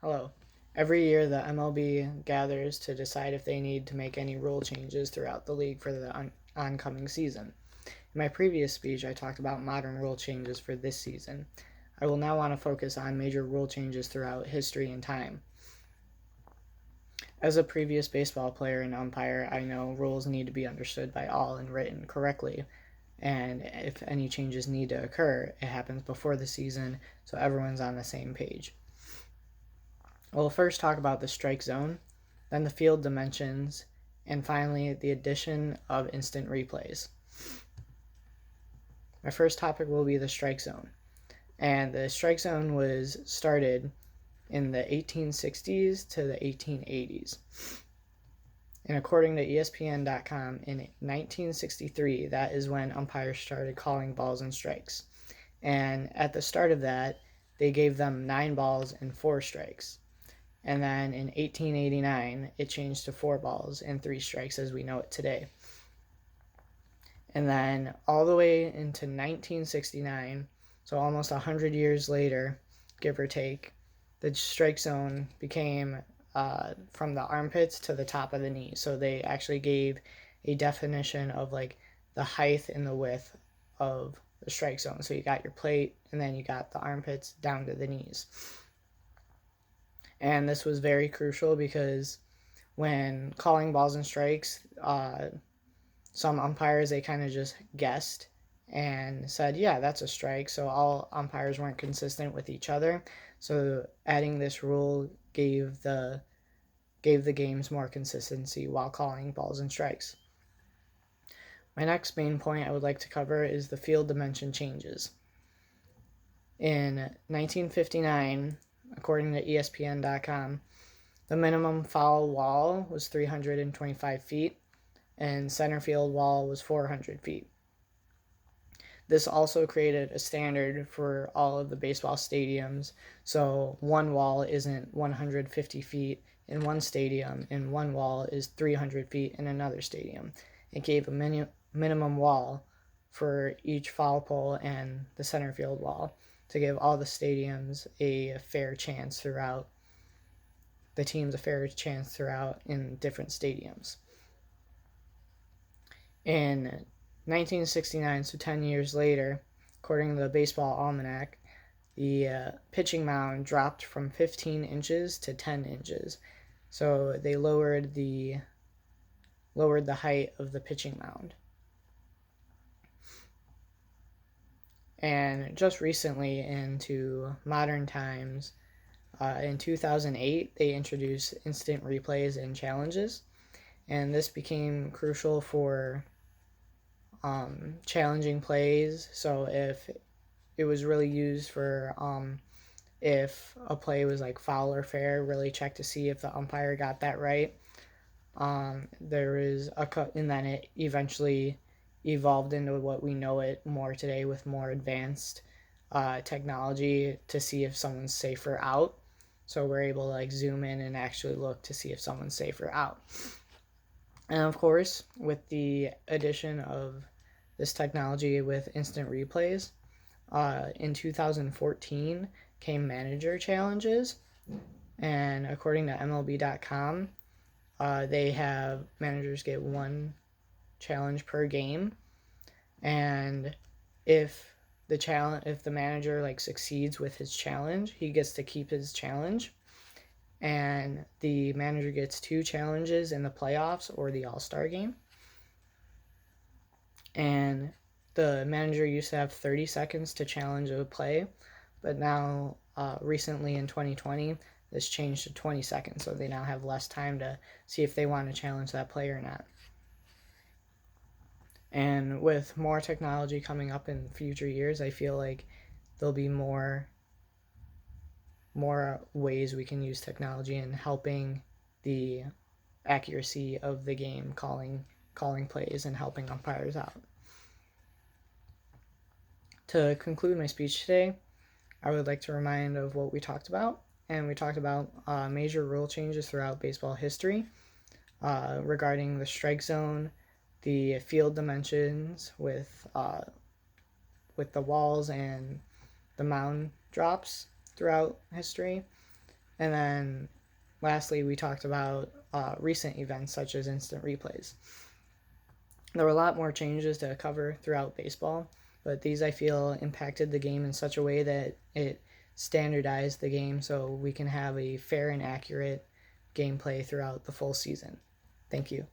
Hello. Every year, the MLB gathers to decide if they need to make any rule changes throughout the league for the oncoming season. In my previous speech, I talked about modern rule changes for this season. I will now want to focus on major rule changes throughout history and time. As a previous baseball player and umpire, I know rules need to be understood by all and written correctly. And if any changes need to occur, it happens before the season so everyone's on the same page. We'll first talk about the strike zone, then the field dimensions, and finally the addition of instant replays. My first topic will be the strike zone. And the strike zone was started in the 1860s to the 1880s. And according to ESPN.com, in 1963, that is when umpires started calling balls and strikes. And at the start of that, they gave them 9 balls and 4 strikes. And then in 1889, it changed to 4 balls and 3 strikes as we know it today. And then all the way into 1969, so almost 100 years later, give or take, the strike zone became from the armpits to the top of the knee. So they actually gave a definition of like the height and the width of the strike zone. So you got your plate, and then you got the armpits down to the knees. And this was very crucial because when calling balls and strikes, some umpires, they kind of just guessed and said, yeah, that's a strike. So all umpires weren't consistent with each other. So adding this rule gave the games more consistency while calling balls and strikes. My next main point I would like to cover is the field dimension changes. In 1959, according to ESPN.com, the minimum foul wall was 325 feet and center field wall was 400 feet. This also created a standard for all of the baseball stadiums, so one wall isn't 150 feet in one stadium and one wall is 300 feet in another stadium. It gave a minimum wall for each foul pole and the center field wall to give all the stadiums a fair chance throughout, the teams a fair chance throughout in different stadiums. In 1969, so 10 years later, according to the Baseball Almanac, the pitching mound dropped from 15 inches to 10 inches. So they lowered the height of the pitching mound. And just recently, into modern times, in 2008, they introduced instant replays and challenges. And this became crucial for challenging plays. So if it was really used for if a play was like foul or fair, really check to see if the umpire got that right. There is and then it eventually evolved into what we know it more today with more advanced technology to see if someone's safe or out. So we're able to like zoom in and actually look to see if someone's safe or out. And of course, with the addition of this technology with instant replays, in 2014 came manager challenges. And according to MLB.com, they have managers get 1 challenge per game. And if the manager like succeeds with his challenge, he gets to keep his challenge. And the manager gets 2 challenges in the playoffs or the All-Star game. And the manager used to have 30 seconds to challenge a play, but now recently in 2020, this changed to 20 seconds, so they now have less time to see if they want to challenge that play or not. And with more technology coming up in future years, I feel like there'll be more ways we can use technology in helping the accuracy of the game, calling plays and helping umpires out. To conclude my speech today, I would like to remind of what we talked about. And we talked about major rule changes throughout baseball history regarding the strike zone, the field dimensions with the walls and the mound drops throughout history, And then lastly, we talked about recent events such as instant replays. There were a lot more changes to cover throughout baseball, but these I feel impacted the game in such a way that it standardized the game so we can have a fair and accurate gameplay throughout the full season. Thank you.